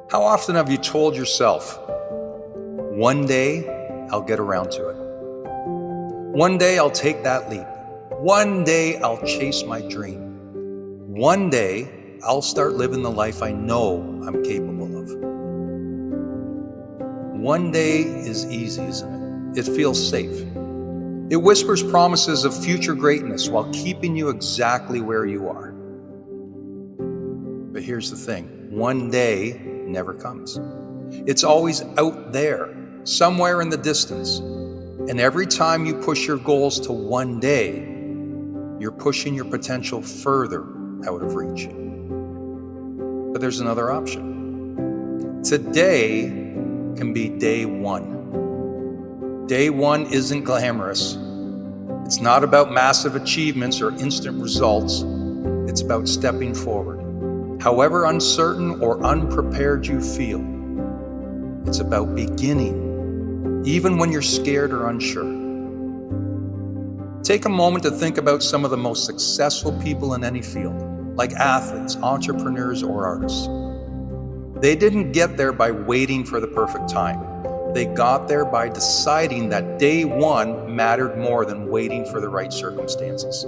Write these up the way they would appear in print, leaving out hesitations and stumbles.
How often have you told yourself, one day I'll get around to it. One day I'll take that leap. One day I'll chase my dream. One day I'll start living the life I know I'm capable of. One day is easy, isn't it? It feels safe. It whispers promises of future greatness while keeping you exactly where you are. But here's the thing, one day never comes. It's always out there, somewhere in the distance. And every time you push your goals to one day, you're pushing your potential further out of reach. But there's another option. Today can be day one. Day one isn't glamorous. It's not about massive achievements or instant results. It's about stepping forward. However uncertain or unprepared you feel, it's about beginning, even when you're scared or unsure. Take a moment to think about some of the most successful people in any field, like athletes, entrepreneurs, or artists. They didn't get there by waiting for the perfect time. They got there by deciding that day one mattered more than waiting for the right circumstances.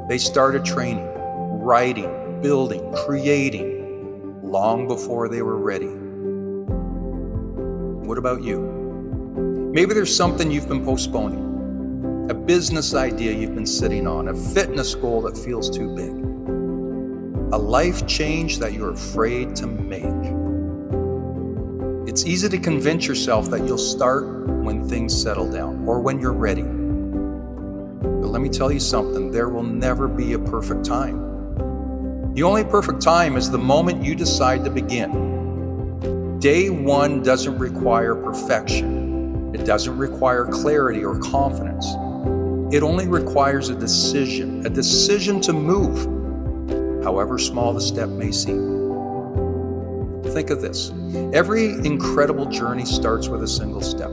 They started training, writing, building, creating, long before they were ready. What about you? Maybe there's something you've been postponing, a business idea you've been sitting on, a fitness goal that feels too big, a life change that you're afraid to make. It's easy to convince yourself that you'll start when things settle down or when you're ready. But let me tell you something, there will never be a perfect time. The only perfect time is the moment you decide to begin. Day one doesn't require perfection. It doesn't require clarity or confidence. It only requires a decision to move, however small the step may seem. Think of this. Every incredible journey starts with a single step.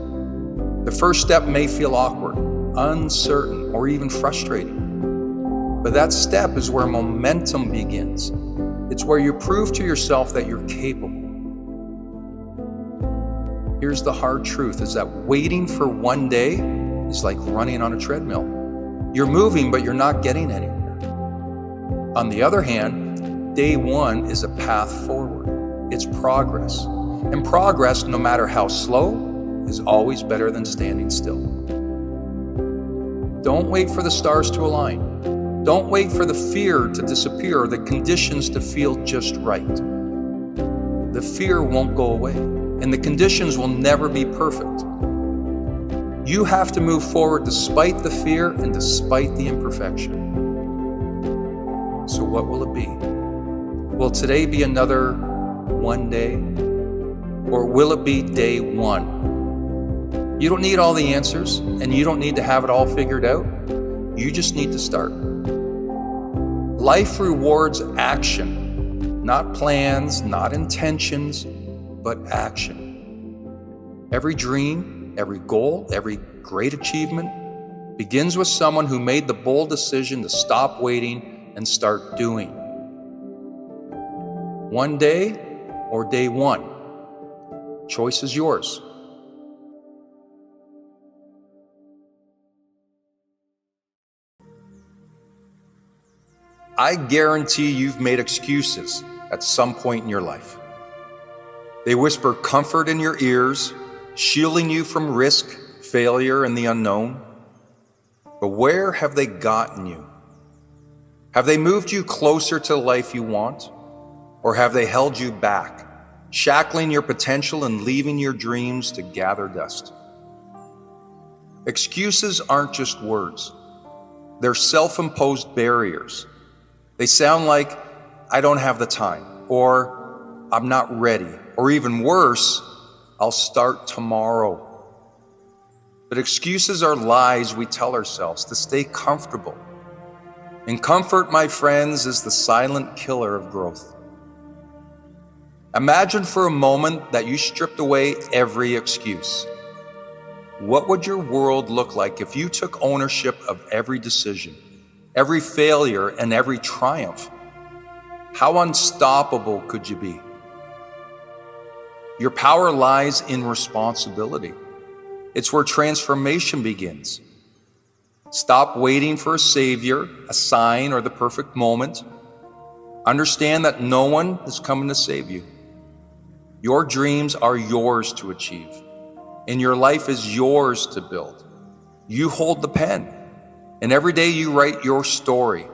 The first step may feel awkward, uncertain, or even frustrating. But that step is where momentum begins. It's where you prove to yourself that you're capable. Here's the hard truth, is that waiting for one day is like running on a treadmill. You're moving, but you're not getting anywhere. On the other hand, day one is a path forward. It's progress. And progress, no matter how slow, is always better than standing still. Don't wait for the stars to align. Don't wait for the fear to disappear or the conditions to feel just right. The fear won't go away, and the conditions will never be perfect. You have to move forward despite the fear and despite the imperfection. So what will it be? Will today be another one day? Or will it be day one? You don't need all the answers, and you don't need to have it all figured out. You just need to start. Life rewards action, not plans, not intentions, but action. Every dream, every goal, every great achievement begins with someone who made the bold decision to stop waiting and start doing. One day or day one, choice is yours. I guarantee you've made excuses at some point in your life. They whisper comfort in your ears, shielding you from risk, failure, and the unknown. But where have they gotten you? Have they moved you closer to the life you want? Or have they held you back, shackling your potential and leaving your dreams to gather dust? Excuses aren't just words. They're self-imposed barriers. They sound like, I don't have the time, or I'm not ready, or even worse, I'll start tomorrow. But excuses are lies we tell ourselves to stay comfortable. And comfort, my friends, is the silent killer of growth. Imagine for a moment that you stripped away every excuse. What would your world look like if you took ownership of every decision, every failure, and every triumph? How unstoppable could you be? Your power lies in responsibility. It's where transformation begins. Stop waiting for a savior, a sign, or the perfect moment. Understand that no one is coming to save you. Your dreams are yours to achieve, and your life is yours to build. You hold the pen, and every day you write your story.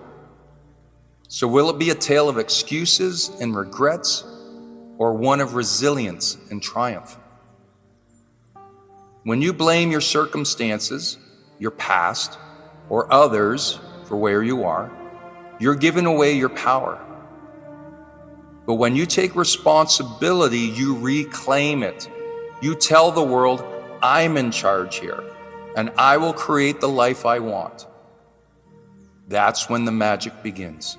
So will it be a tale of excuses and regrets, or one of resilience and triumph? When you blame your circumstances, your past, or others for where you are, you're giving away your power. But when you take responsibility, you reclaim it. You tell the world, I'm in charge here, and I will create the life I want. That's when the magic begins.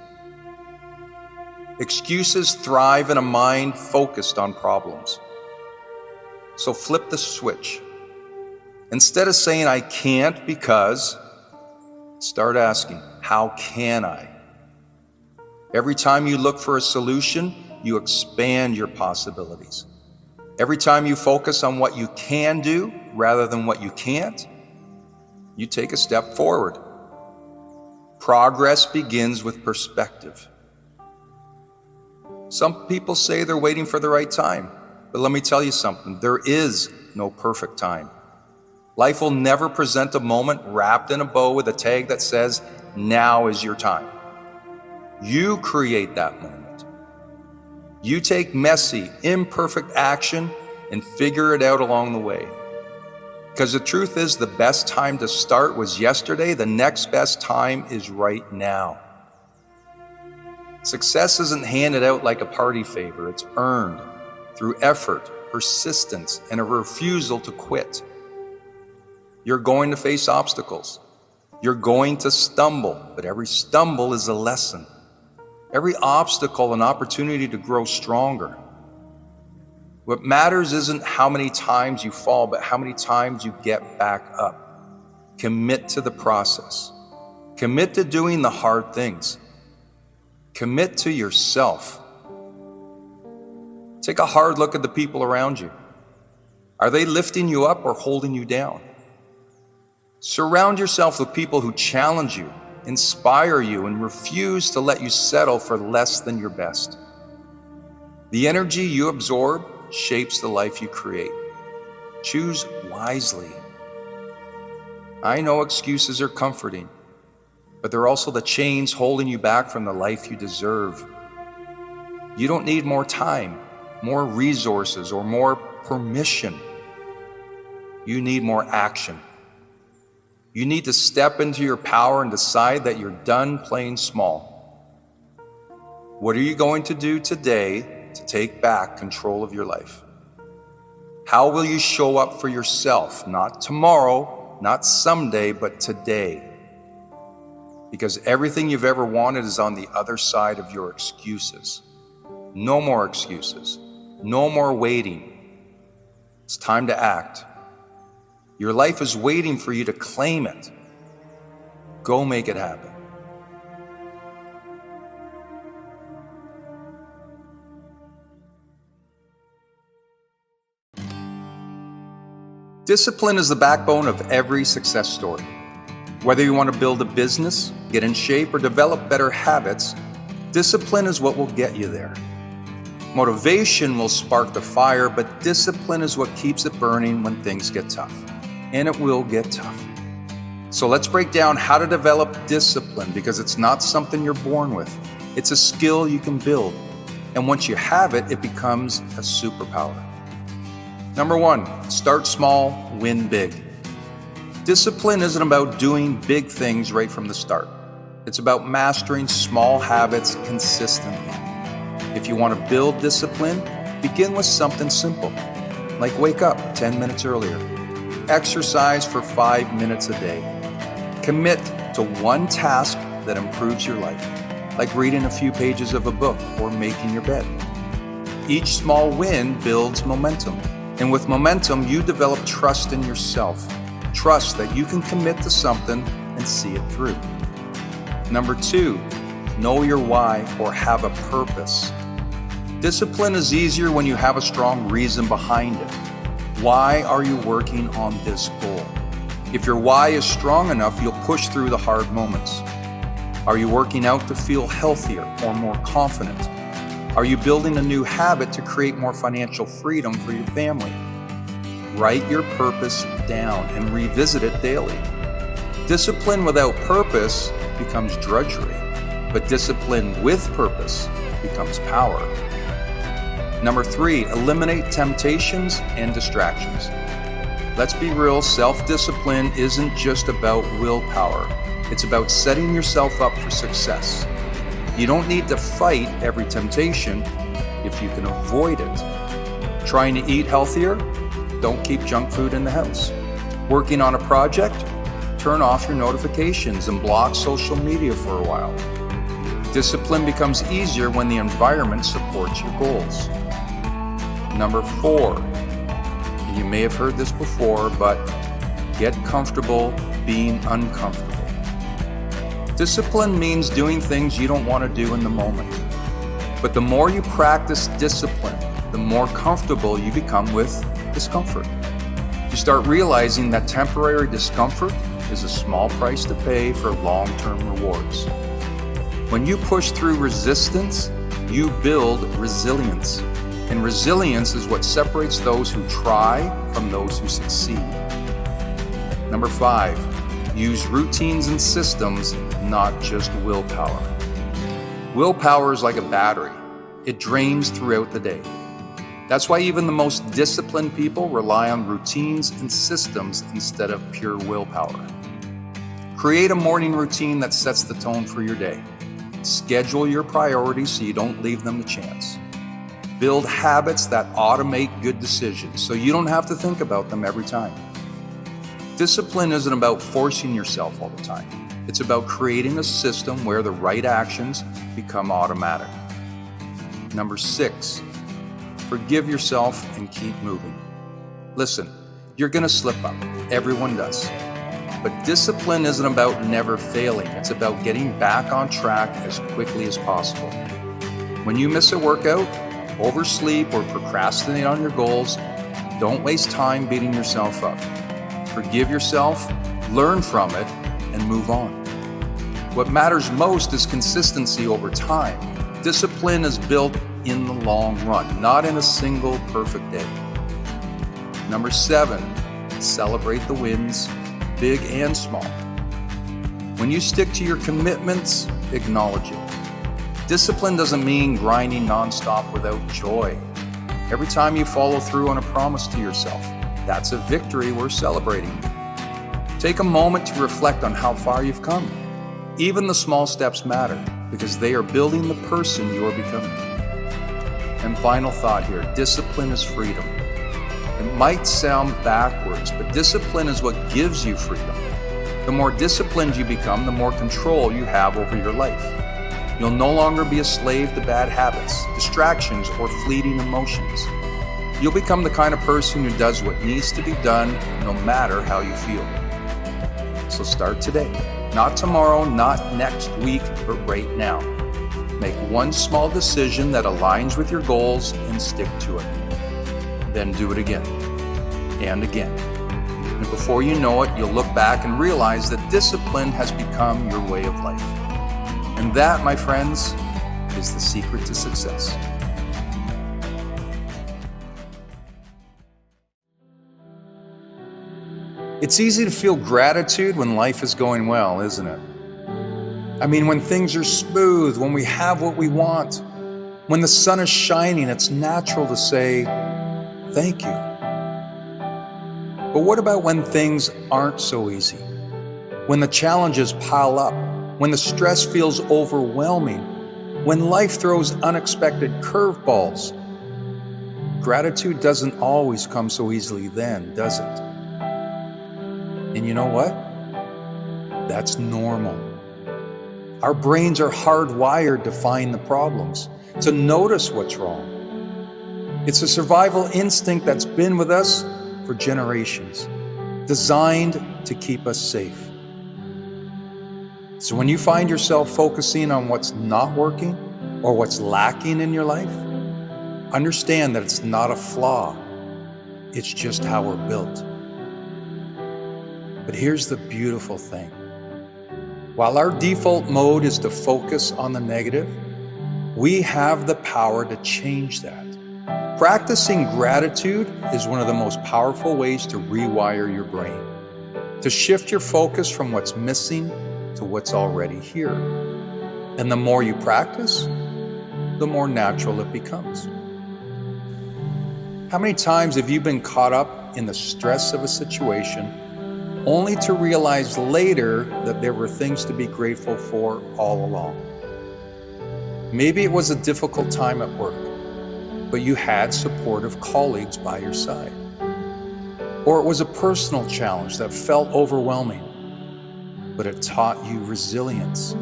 Excuses thrive in a mind focused on problems. So flip the switch. Instead of saying, I can't because, start asking, how can I? Every time you look for a solution, you expand your possibilities. Every time you focus on what you can do rather than what you can't, you take a step forward. Progress begins with perspective. Some people say they're waiting for the right time, but let me tell you something, there is no perfect time. Life will never present a moment wrapped in a bow with a tag that says, now is your time. You create that moment. You take messy, imperfect action and figure it out along the way. Because the truth is, the best time to start was yesterday. The next best time is right now. Success isn't handed out like a party favor. It's earned through effort, persistence, and a refusal to quit. You're going to face obstacles. You're going to stumble, but every stumble is a lesson. Every obstacle an opportunity to grow stronger. What matters isn't how many times you fall, but how many times you get back up. Commit to the process. Commit to doing the hard things. Commit to yourself. Take a hard look at the people around you. Are they lifting you up or holding you down? Surround yourself with people who challenge you, inspire you, and refuse to let you settle for less than your best. The energy you absorb shapes the life you create. Choose wisely. I know excuses are comforting, but they're also the chains holding you back from the life you deserve. You don't need more time, more resources, or more permission. You need more action. You need to step into your power and decide that you're done playing small. What are you going to do today to take back control of your life? How will you show up for yourself? Not tomorrow, not someday, but today. Because everything you've ever wanted is on the other side of your excuses. No more excuses. No more waiting. It's time to act. Your life is waiting for you to claim it. Go make it happen. Discipline is the backbone of every success story. Whether you want to build a business, get in shape, or develop better habits, discipline is what will get you there. Motivation will spark the fire, but discipline is what keeps it burning when things get tough. And it will get tough. So let's break down how to develop discipline, because it's not something you're born with. It's a skill you can build. And once you have it, it becomes a superpower. Number 1, start small, win big. Discipline isn't about doing big things right from the start. It's about mastering small habits consistently. If you want to build discipline, begin with something simple, like wake up 10 minutes earlier. Exercise for 5 minutes a day. Commit to one task that improves your life, like reading a few pages of a book or making your bed. Each small win builds momentum, and with momentum, you develop trust in yourself. Trust that you can commit to something and see it through. Number 2, know your why or have a purpose. Discipline is easier when you have a strong reason behind it. Why are you working on this goal? If your why is strong enough, you'll push through the hard moments. Are you working out to feel healthier or more confident? Are you building a new habit to create more financial freedom for your family? Write your purpose down and revisit it daily. Discipline without purpose becomes drudgery, but discipline with purpose becomes power. Number 3, eliminate temptations and distractions. Let's be real, self-discipline isn't just about willpower. It's about setting yourself up for success. You don't need to fight every temptation if you can avoid it. Trying to eat healthier? Don't keep junk food in the house. Working on a project? Turn off your notifications and block social media for a while. Discipline becomes easier when the environment supports your goals. Number 4, and you may have heard this before, but get comfortable being uncomfortable. Discipline means doing things you don't want to do in the moment. But the more you practice discipline, the more comfortable you become with discomfort. You start realizing that temporary discomfort is a small price to pay for long-term rewards. When you push through resistance, you build resilience. And resilience is what separates those who try from those who succeed. Number 5, use routines and systems, not just willpower. Willpower is like a battery. It drains throughout the day. That's why even the most disciplined people rely on routines and systems instead of pure willpower. Create a morning routine that sets the tone for your day. Schedule your priorities so you don't leave them to chance. Build habits that automate good decisions so you don't have to think about them every time. Discipline isn't about forcing yourself all the time. It's about creating a system where the right actions become automatic. Number 6, forgive yourself and keep moving. Listen, you're going to slip up. Everyone does. But discipline isn't about never failing. It's about getting back on track as quickly as possible. When you miss a workout, oversleep, or procrastinate on your goals, don't waste time beating yourself up. Forgive yourself, learn from it, and move on. What matters most is consistency over time. Discipline is built in the long run, not in a single perfect day. Number 7, celebrate the wins, big and small. When you stick to your commitments, acknowledge it. Discipline doesn't mean grinding nonstop without joy. Every time you follow through on a promise to yourself, that's a victory worth celebrating. Take a moment to reflect on how far you've come. Even the small steps matter because they are building the person you're becoming. And final thought here, discipline is freedom. It might sound backwards, but discipline is what gives you freedom. The more disciplined you become, the more control you have over your life. You'll no longer be a slave to bad habits, distractions, or fleeting emotions. You'll become the kind of person who does what needs to be done, no matter how you feel. So start today. Not tomorrow, not next week, but right now. Make one small decision that aligns with your goals and stick to it. Then do it again and again. And before you know it, you'll look back and realize that discipline has become your way of life. And that, my friends, is the secret to success. It's easy to feel gratitude when life is going well, isn't it? I mean, when things are smooth, when we have what we want, when the sun is shining, it's natural to say, thank you. But what about when things aren't so easy? When the challenges pile up, when the stress feels overwhelming, when life throws unexpected curveballs? Gratitude doesn't always come so easily then, does it? And you know what? That's normal. Our brains are hardwired to find the problems, to notice what's wrong. It's a survival instinct that's been with us for generations, designed to keep us safe. So when you find yourself focusing on what's not working or what's lacking in your life, Understand that it's not a flaw. It's just how we're built. But here's the beautiful thing. While our default mode is to focus on the negative, we have the power to change that. Practicing gratitude is one of the most powerful ways to rewire your brain, to shift your focus from what's missing to what's already here. And the more you practice, the more natural it becomes. How many times have you been caught up in the stress of a situation only to realize later that there were things to be grateful for all along? Maybe it was a difficult time at work, but you had supportive colleagues by your side. Or it was a personal challenge that felt overwhelming, but it taught you resilience.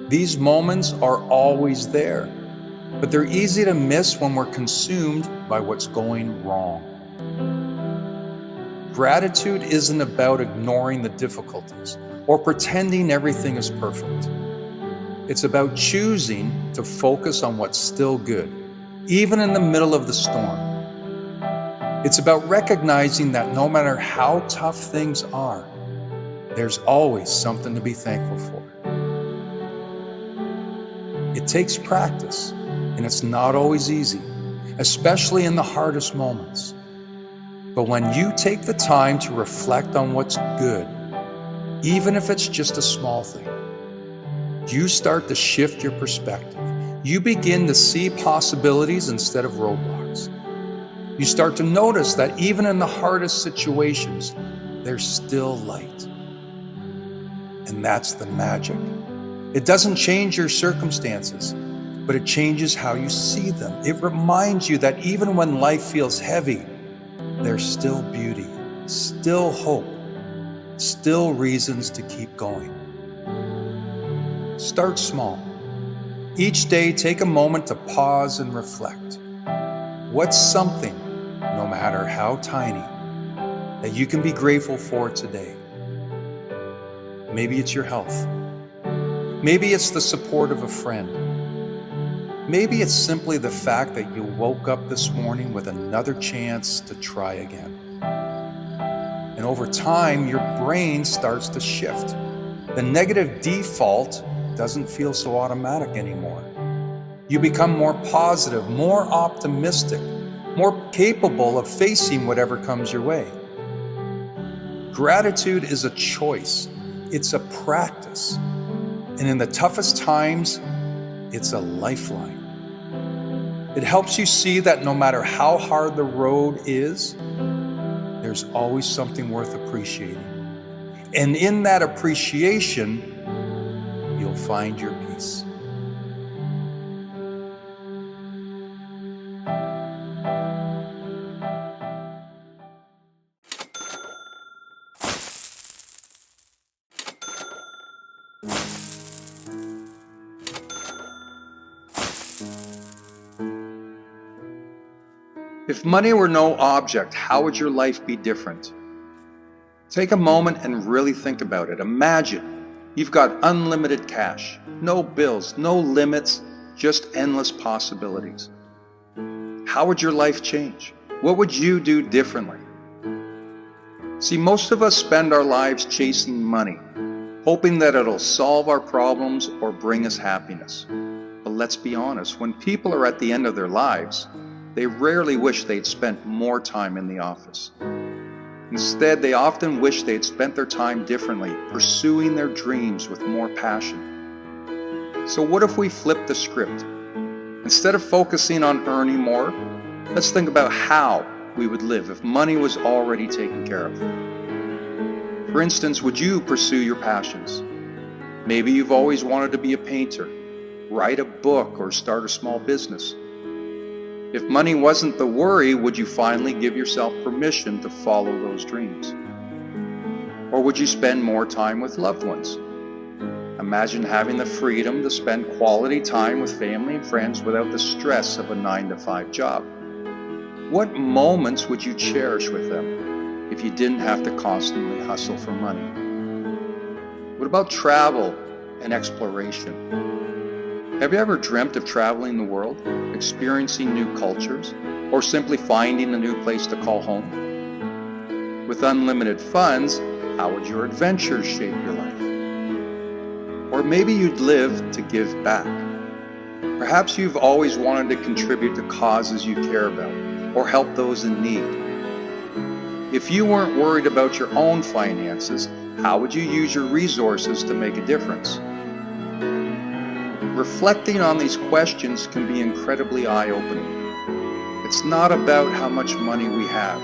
These moments are always there, but they're easy to miss when we're consumed by what's going wrong. Gratitude isn't about ignoring the difficulties or pretending everything is perfect. It's about choosing to focus on what's still good, even in the middle of the storm. It's about recognizing that no matter how tough things are, there's always something to be thankful for. It takes practice, and it's not always easy, especially in the hardest moments. But when you take the time to reflect on what's good, even if it's just a small thing, you start to shift your perspective. You begin to see possibilities instead of roadblocks. You start to notice that even in the hardest situations, there's still light. And that's the magic. It doesn't change your circumstances, but it changes how you see them. It reminds you that even when life feels heavy, there's still beauty, still hope, still reasons to keep going. Start small. Each day, take a moment to pause and reflect. What's something, no matter how tiny, that you can be grateful for today? Maybe it's your health. Maybe it's the support of a friend. Maybe it's simply the fact that you woke up this morning with another chance to try again. And over time, your brain starts to shift. The negative default doesn't feel so automatic anymore. You become more positive, more optimistic, more capable of facing whatever comes your way. Gratitude is a choice. It's a practice. And in the toughest times, it's a lifeline. It helps you see that no matter how hard the road is, there's always something worth appreciating. And in that appreciation, you'll find your peace. If money were no object, how would your life be different? Take a moment and really think about it. Imagine you've got unlimited cash, no bills, no limits, just endless possibilities. How would your life change? What would you do differently? See, most of us spend our lives chasing money, hoping that it'll solve our problems or bring us happiness. But let's be honest, when people are at the end of their lives, they rarely wish they'd spent more time in the office. Instead, they often wish they'd spent their time differently, pursuing their dreams with more passion. So what if we flip the script? Instead of focusing on earning more, let's think about how we would live if money was already taken care of. For instance, would you pursue your passions? Maybe you've always wanted to be a painter, write a book, or start a small business. If money wasn't the worry, would you finally give yourself permission to follow those dreams? Or would you spend more time with loved ones? Imagine having the freedom to spend quality time with family and friends without the stress of a 9-to-5 job. What moments would you cherish with them if you didn't have to constantly hustle for money? What about travel and exploration? Have you ever dreamt of traveling the world, experiencing new cultures, or simply finding a new place to call home? With unlimited funds, how would your adventures shape your life? Or maybe you'd live to give back. Perhaps you've always wanted to contribute to causes you care about, or help those in need. If you weren't worried about your own finances, how would you use your resources to make a difference? Reflecting on these questions can be incredibly eye-opening. It's not about how much money we have.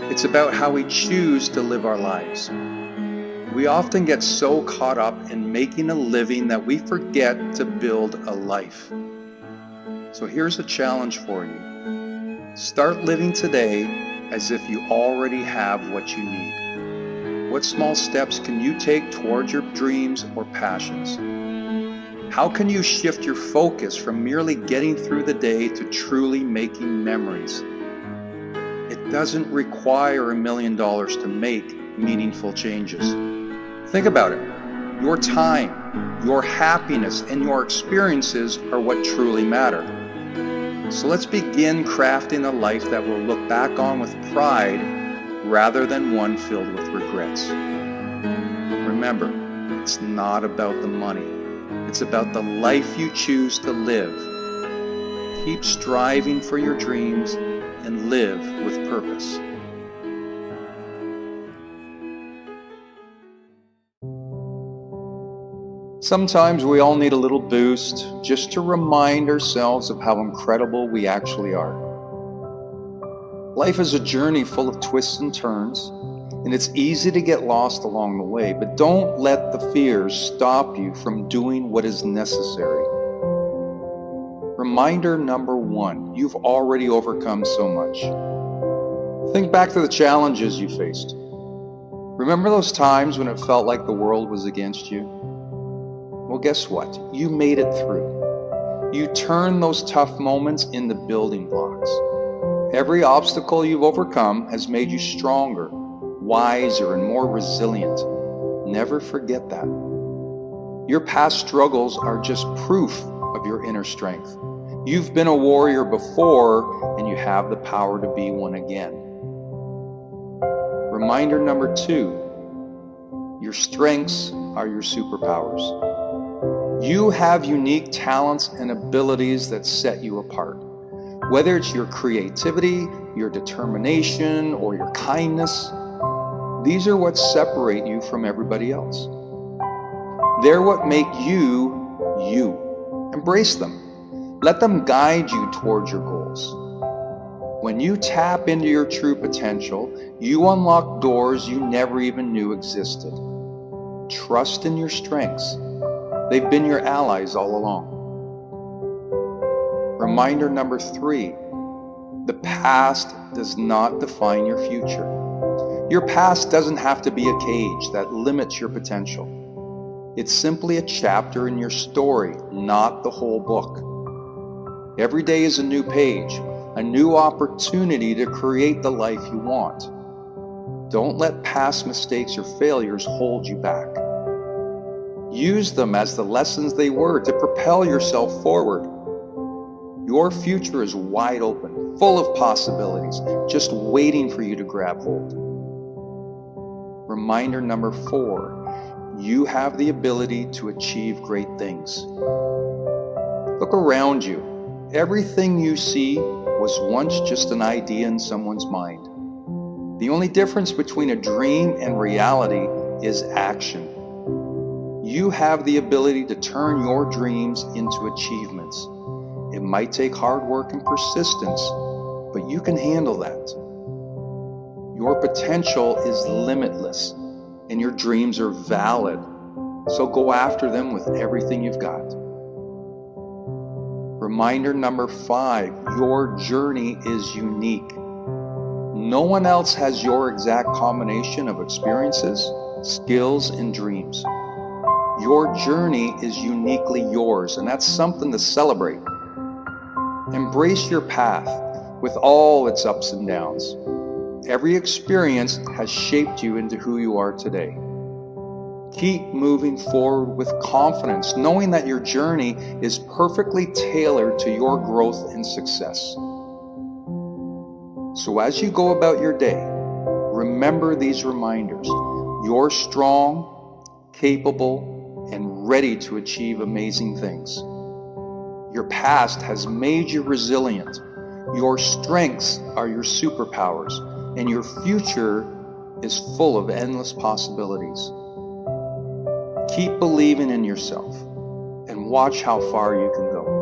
It's about how we choose to live our lives. We often get so caught up in making a living that we forget to build a life. So here's a challenge for you. Start living today as if you already have what you need. What small steps can you take towards your dreams or passions? How can you shift your focus from merely getting through the day to truly making memories? It doesn't require $1 million to make meaningful changes. Think about it. Your time, your happiness, and your experiences are what truly matter. So let's begin crafting a life that we'll look back on with pride rather than one filled with regrets. Remember, it's not about the money. It's about the life you choose to live. Keep striving for your dreams and live with purpose. Sometimes we all need a little boost just to remind ourselves of how incredible we actually are. Life is a journey full of twists and turns, and it's easy to get lost along the way, but don't let the fears stop you from doing what is necessary. Reminder number 1, you've already overcome so much. Think back to the challenges you faced. Remember those times when it felt like the world was against you? Well, guess what? You made it through. You turned those tough moments into building blocks. Every obstacle you've overcome has made you stronger, wiser, and more resilient. Never forget that. Your past struggles are just proof of your inner strength. You've been a warrior before, and you have the power to be one again. Reminder number 2, your strengths are your superpowers. You have unique talents and abilities that set you apart. Whether it's your creativity, your determination, or your kindness, these are what separate you from everybody else. They're what make you, you. Embrace them. Let them guide you towards your goals. When you tap into your true potential, you unlock doors you never even knew existed. Trust in your strengths. They've been your allies all along. Reminder number 3, the past does not define your future. Your past doesn't have to be a cage that limits your potential. It's simply a chapter in your story, not the whole book. Every day is a new page, a new opportunity to create the life you want. Don't let past mistakes or failures hold you back. Use them as the lessons they were to propel yourself forward. Your future is wide open, full of possibilities, just waiting for you to grab hold. Reminder number 4, you have the ability to achieve great things. Look around you. Everything you see was once just an idea in someone's mind. The only difference between a dream and reality is action. You have the ability to turn your dreams into achievements. It might take hard work and persistence, but you can handle that. Your potential is limitless, and your dreams are valid. So go after them with everything you've got. Reminder number 5, your journey is unique. No one else has your exact combination of experiences, skills, and dreams. Your journey is uniquely yours, and that's something to celebrate. Embrace your path with all its ups and downs. Every experience has shaped you into who you are today. Keep moving forward with confidence, knowing that your journey is perfectly tailored to your growth and success. So as you go about your day, remember these reminders. You're strong, capable, and ready to achieve amazing things. Your past has made you resilient. Your strengths are your superpowers, and your future is full of endless possibilities. Keep believing in yourself and watch how far you can go.